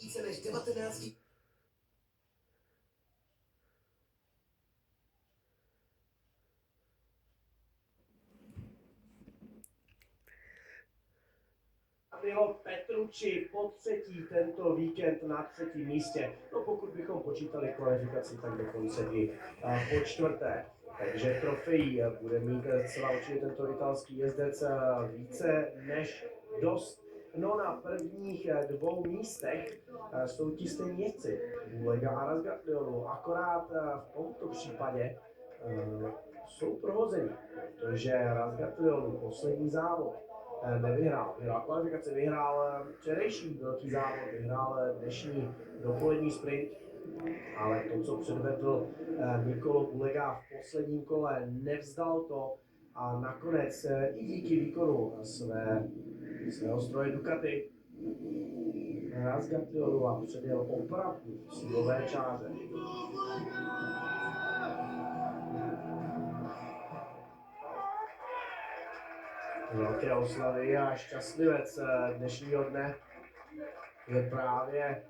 více než 19. Bylo Petrucci po třetí tento víkend na třetím místě. No pokud bychom počítali kvalifikaci, tak dokonce i po čtvrté. Takže trofejí bude mít celá určitě tento italský jezdec více než dost. No na prvních dvou místech jsou ti stejní jezdci, Bulega a Razgatlioglu, akorát v tomto případě jsou prohození, protože Razgatlioglu poslední závod nevyhrál. Vyhrál kvalifikaci, vyhrál včerejší velký závod, vyhrál dnešní dopolední sprint, ale to, co předvedl Nicolo Bulega v posledním kole, nevzdal to a nakonec i díky výkonu svého stroje Ducati Razgatlioglu a předjel opravdu silové čáře. Velké oslavy a šťastlivec dnešního dne je právě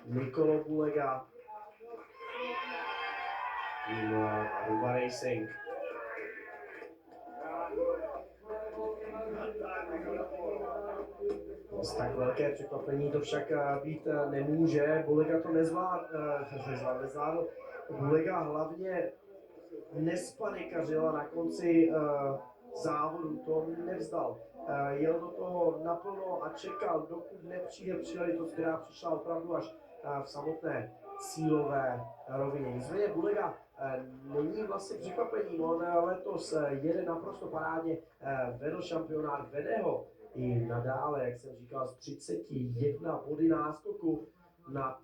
Nicolo Bulega, tým Aruba Racing. Tak velké překvapení to však být nemůže. Bulega to nezvládl. Bulega hlavně nespanikařil a na konci závodu to nevzdal. Jel do toho naplno a čekal, dokud nepřijde příležitost, která přišla opravdu až v samotné cílové rovině. Nicméně Bulega není vlastně překvapením. On letos jede naprosto parádně, vedl šampionát, vede ho i nadále, jak jsem říkal, z 31 body náskoku nad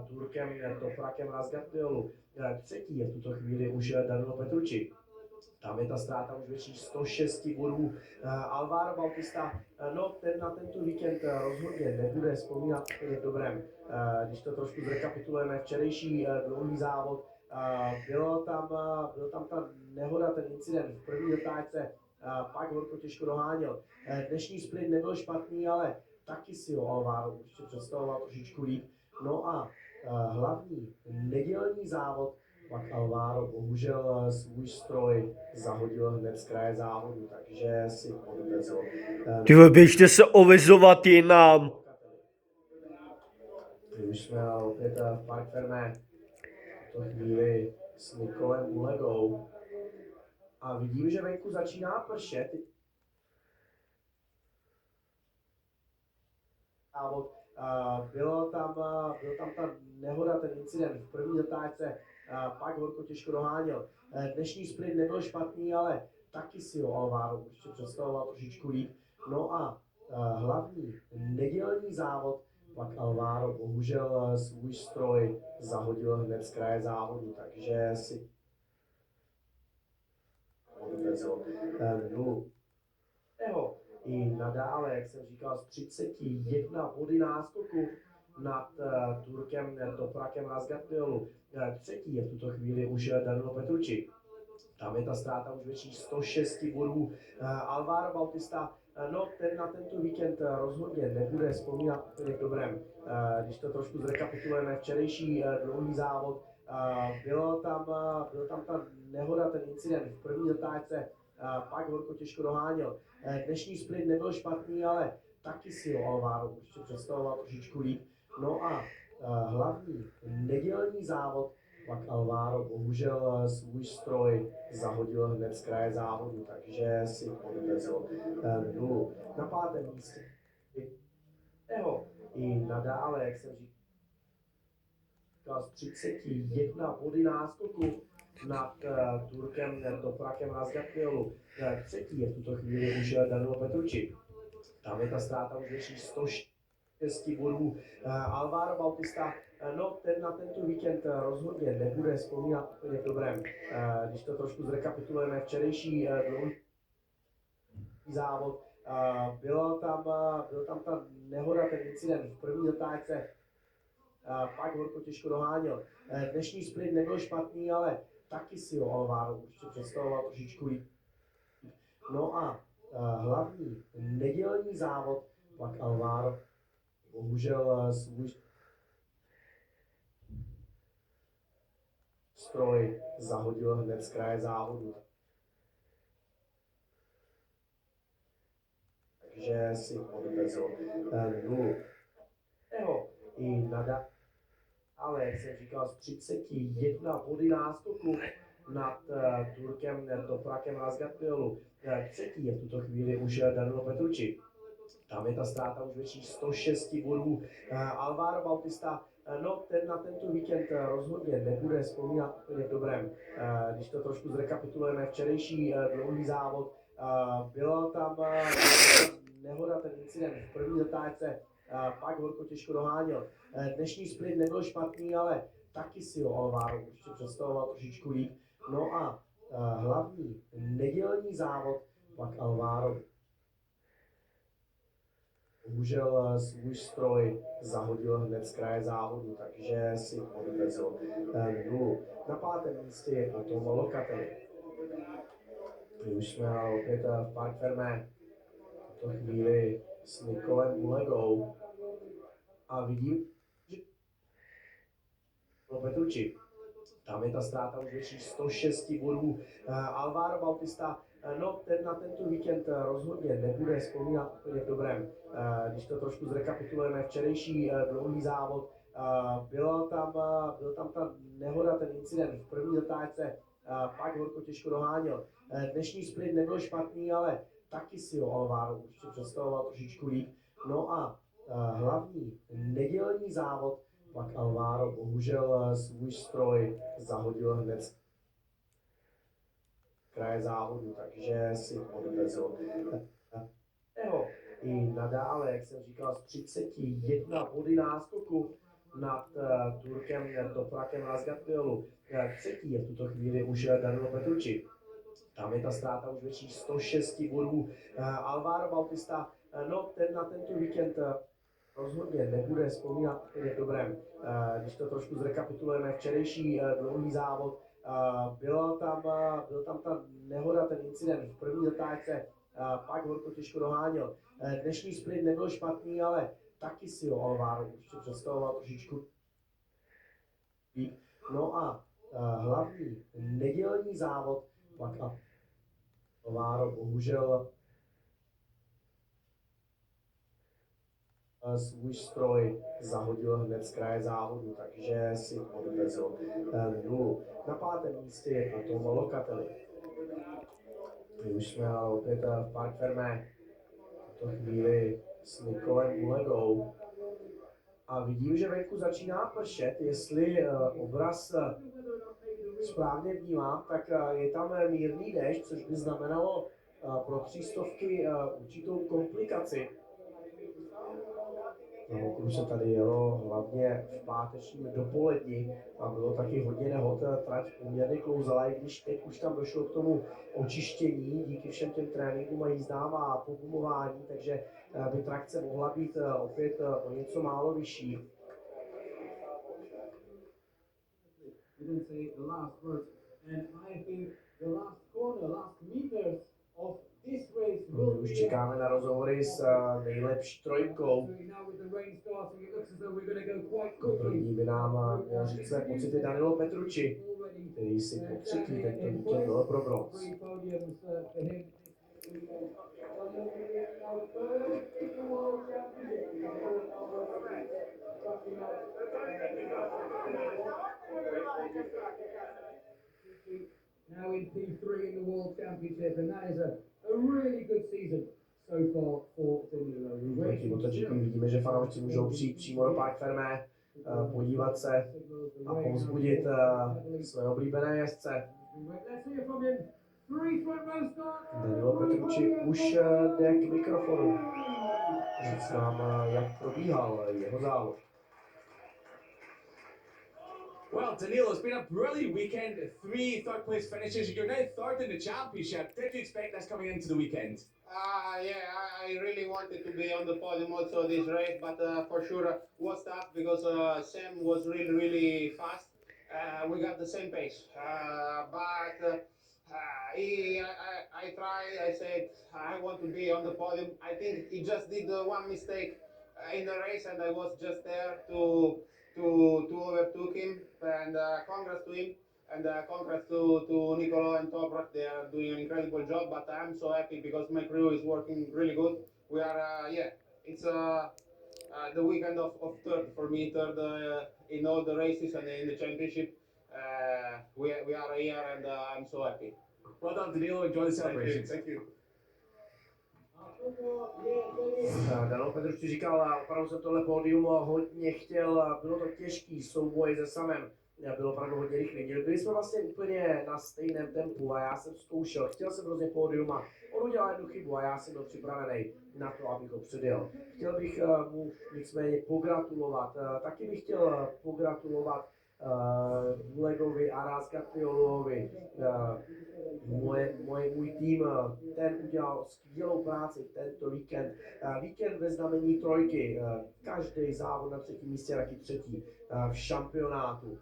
Turkem Toprakem Razgatlioglu. Třetí je v tuto chvíli už Danilo Petrucci. Tam je ta ztráta už větší 106 bodů. Alvaro Bautista, no ten na tento víkend rozhodně nebude vzpomínat v dobrém. Když to trošku zrekapitulujeme, včerejší dlouhý závod, byl tam ta nehoda, ten incident v první zatáčce, pak horko těžko doháněl. Dnešní sprint nebyl špatný, ale taky si ho Alvaro určitě představoval trošičku líp. No a hlavní nedělní závod, pak Alvaro bohužel svůj stroj zahodil hned z kraje závodu, takže si podvezl. Ty běžte se ovezovat jinam. Už jsme opět v Parc Fermé, v tuto chvíli s Nicolem Bulegou. A vidím, že venku začíná pršet. Byl tam ta nehoda, ten incident v první zatáčce, pak horko těžko doháněl. Dnešní sprint nebyl špatný, ale taky si ho Alvaro určitě představoval trošičku líp. No a hlavní nedělní závod, pak Alvaro bohužel svůj stroj zahodil hned z kraje závodu, takže si odvezl nulu. I nadále, jak jsem říkal, z 31 body náskoku nad Turkem Toprakem Razgatlioglu. Třetí je v tuto chvíli už Danilo Petrucci. Tam je ta ztráta už větší 106 bodů. Alvaro Bautista, no ten na tento víkend rozhodně nebude vzpomínat v dobrém. Když to trošku zrekapitulujeme, včerejší dlouhý závod, byl tam ta nehoda, ten incident v první zatáčce, pak horko těžko doháněl. Dnešní sprint nebyl špatný, ale taky si ho Alvaro určitě představoval trošičku líp. No a hlavní nedělní závod, pak Alvaro bohužel svůj stroj zahodil hned z kraje závodu, takže si podvezl nulu. Na pátém místě i nadále, jak jsem říkal, z 31 body náskoku nad Turkem Toprakem Razgatlioglu. Třetí je v tuto chvíli už Danilo Petrucci. Tam je ta ztráta už větší 106 bodů. Alvaro Bautista, no ten na tento víkend rozhodně nebude vzpomínat v dobrém. Když to trošku zrekapitulujeme, včerejší dlouhý závod, byl tam ta nehoda, ten incident v první zatáčce, pak horko těžko doháněl. Dnešní sprint nebyl špatný, ale taky si ho Alvaro určitě představoval trošičku líp. No a hlavní nedělní závod, pak Alvaro bohužel svůj stroj zahodil hned z kraje závodu. Takže si odvezl nulu. I nadále, jak jsem říkal, z 31 body náskoku nad Turkem Toprakem Razgatliolu. Třetí je v tuto chvíli už Danilo Petrucci. Tam je ta ztráta už větší 106 bodů. Alvaro Bautista, no ten na tento víkend rozhodně nebude vzpomínat úplně v dobrém. Když to trošku zrekapitulujeme, včerejší dlouhý závod, byla tam nehoda, ten incident v první zatáčce, pak horko těžko doháněl. Dnešní sprint nebyl špatný, ale taky si ho Alvaro určitě představoval trošičku líp. No a hlavní nedělní závod pak Alvaro bohužel svůj stroj zahodil hned z kraje závodu, takže si odvezl nulu. Na pátém místě je potom Locatelli. Už jsme opět v Parc Fermé, v tuto chvíli s Nikolem Ulegou. A vidím, že Petrucci. Tam je ta ztráta už větší 106 bodů. Alvaro Bautista, no ten na tento víkend rozhodně nebude vzpomínat úplně v dobrém. Když to trošku zrekapitulujeme, včerejší dlouhý závod, byl tam ta nehoda, ten incident v první zatáčce, pak horko těžko doháněl. Dnešní sprint nebyl špatný, ale taky si ho Alvaro určitě představoval trošičku líp. No a hlavní nedělní závod pak Alvaro bohužel svůj stroj zahodil hned z kraje závodu, takže si odvezl. I nadále, jak jsem říkal, z 31 body náskoku nad Turkem Toprakem Razgatliolu. Třetí je v tuto chvíli už Danilo Petrucci. Tam je ta ztráta už větší 106 bodů. Alvaro Bautista, no ten na tento víkend rozhodně nebude vzpomínat úplně v dobrém. Když to trošku zrekapitulujeme, včerejší dlouhý závod, byl tam ta nehoda, ten incident v první zatáčce, pak horko těžko doháněl. Dnešní sprint nebyl špatný, ale taky si ho Alvaro určitě představoval trošičku líp. No a hlavní nedělní závod pak Alvaro bohužel svůj stroj zahodil hned z kraje závodu, takže si odvezl nulu. Na pátém místě je potom Locatelli. Už jsme opět v Parc Fermé, v tuto chvíli s Nikolem Ulegou. A vidím, že venku začíná pršet, jestli obraz správně vnímám, tak je tam mírný déšť, což by znamenalo pro přístovky určitou komplikaci. No, okruh se tady jelo hlavně v pátečním dopoledni a bylo taky hodně nehod, trať poměrně klouzala, i když teď už tam došlo k tomu očištění díky všem těm tréninkům a jízdám a pogumování, takže by trakce mohla být opět o něco málo vyšší. Už čekáme na rozhovory s nejlepší trojkou. První by nám měl říct své pocity Danilo Petrucci, který si po třetí tento víkend byl pro bronz. Now in P3 in the World Championship, and that is a really good season so far for Danilo. Díky MotoGP vidíme, že fanoušci můžou přijít přímo do Parc Fermé, podívat se a povzbudit své oblíbené jezdce. Danilo Petrucci už jde k mikrofonu. Říct nám, jak probíhal jeho závod. Well, Danilo, it's been a brilliant weekend. 3 third-place finishes. You're now third in the championship. Did you expect this coming into the weekend? Yeah, I really wanted to be on the podium also this race, but for sure was tough because Sam was really fast. We got the same pace, but I tried. I said I want to be on the podium. I think he just did one mistake in the race, and I was just there to overtook him. And congrats to him, and congrats to Nicolo and Toprak. They are doing an incredible job. But I'm so happy because my crew is working really good. We are it's the weekend of third for me, third in all the races and in the championship. We are here, and I'm so happy. Well done, Danilo. Enjoy the celebrations. Thank you. Dano Petrušci říkal, opravdu jsem tohle pódium hodně chtěl, bylo to těžký souboj se Samem, bylo opravdu hodně rychlý. Byli jsme vlastně úplně na stejném tempu a já jsem zkoušel, chtěl jsem hrozně pódium a on udělal jednu chybu a já jsem byl připravený na to, abych ho předjel. Chtěl bych mu nicméně pogratulovat, taky bych chtěl pogratulovat Bulegovi a Razgatliolovi. Můj tým, ten udělal skvělou práci tento víkend. Víkend ve znamení trojky, každý závod na třetím místě, taky třetí v šampionátu.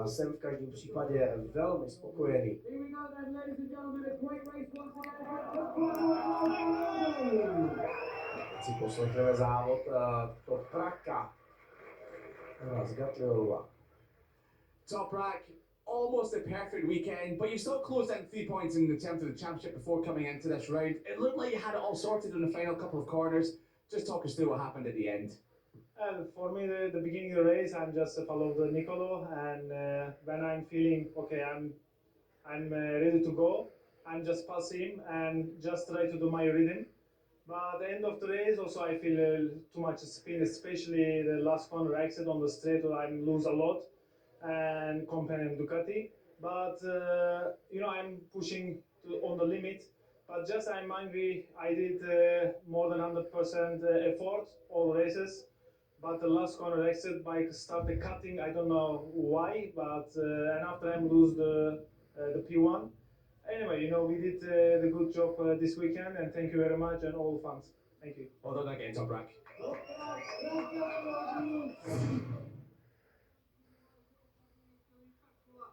Jsem v každém případě velmi spokojený. Teď si poslechneme závod Topraka Razgatliolova. Toprak, almost a perfect weekend, but you still closed in 3 points in terms of the championship before coming into this round. It looked like you had it all sorted in the final couple of corners. Just talk us through what happened at the end. For me, the beginning of the race, I'm just follow the Nicolo, and when I'm feeling okay, I'm ready to go. I'm just pass him and just try to do my rhythm. But at the end of the race, also I feel too much spin, especially the last corner exit on the straight, where I lose a lot. And comparing Ducati, but I'm pushing on the limit. But just I'm angry. I did more than 100% effort all races, but the last corner exit bike started cutting. I don't know why, but and after I lose the P1. Anyway, we did the good job this weekend, and thank you very much and all fans. Thank you. Well done again, Toprak.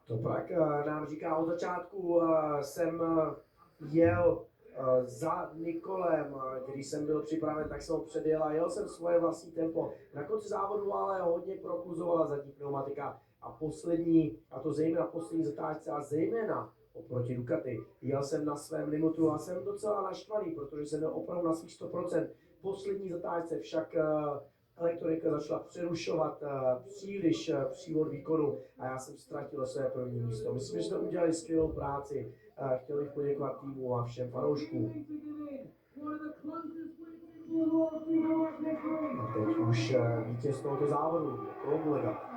Toprak nám říká od začátku, jsem jel za Nikolem, když jsem byl připraven, tak jsem ho předjel a jel jsem svoje vlastní tempo. Na konci závodu ale hodně prokluzovala zadní pneumatika a poslední, a to zejména poslední zatáčce a zejména oproti Ducati. Jel jsem na svém limitu a jsem docela naštvaný, protože jsem byl opravdu na svých 100%. Poslední zatáčce však elektronika začala přerušovat příliš přívod výkonu a já jsem ztratil své první místo. Myslím, že jsme udělali skvělou práci. Chtěl bych poděkovat týmu a všem fanouškům. A teď už vítěz tohoto závodu, Bulega.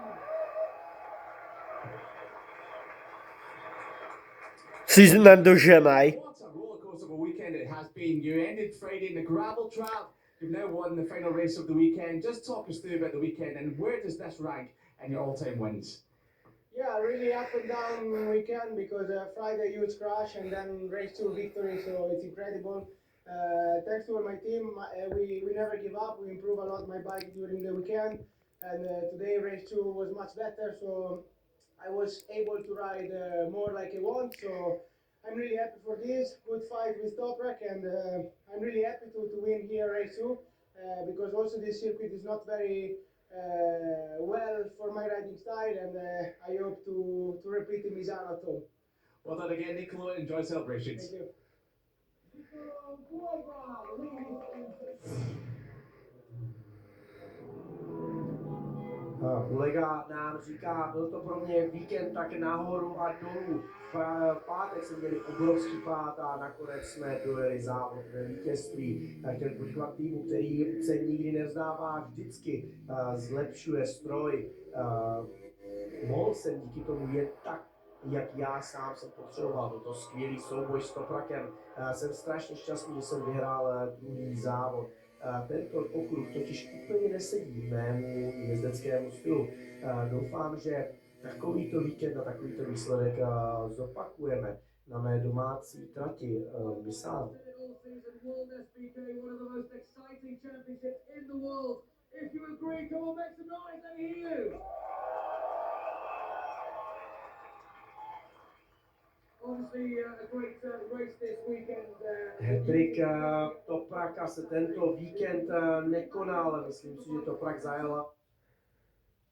Si nedoženej. What a rollercoaster of a weekend it has been. You ended Friday in the gravel trap. You've now won the final race of the weekend. Just talk us through about the weekend and where does this rank in your all-time wins? Yeah, really up and down weekend because Friday huge crash and then race 2 victory, so it's incredible. Thanks to my team, we never give up. We improve a lot my bike during the weekend, and today race 2 was much better, so I was able to ride more like I want. So I'm really happy for this good fight with Toprak, and I'm really happy to win here race 2 because also this circuit is not very well for my riding style, and I hope to repeat in Misano at home. Well done again, Nicolo. Enjoy celebrations. Thank you. Bulega nám říká, byl to pro mě víkend tak nahoru a dolů. V pátek jsme měli obrovský pád a nakonec jsme dojeli závod ve vítězství. Chtěl poděkovat týmu, který se nikdy nevzdává, vždycky zlepšuje stroj. Mohl jsem díky tomu jet tak, jak já sám jsem potřeboval. Byl to skvělý souboj s Toprakem. Jsem strašně šťastný, že jsem vyhrál druhý závod. Tento okruh totiž úplně nesedí mému jezdeckému stylu. Doufám, že takovýto víkend a takovýto výsledek zopakujeme na mé domácí trati Misano. obviously a great race this weekend. Hendrik Topraka se tento víkend nekonal, myslím si, že Toprak zajela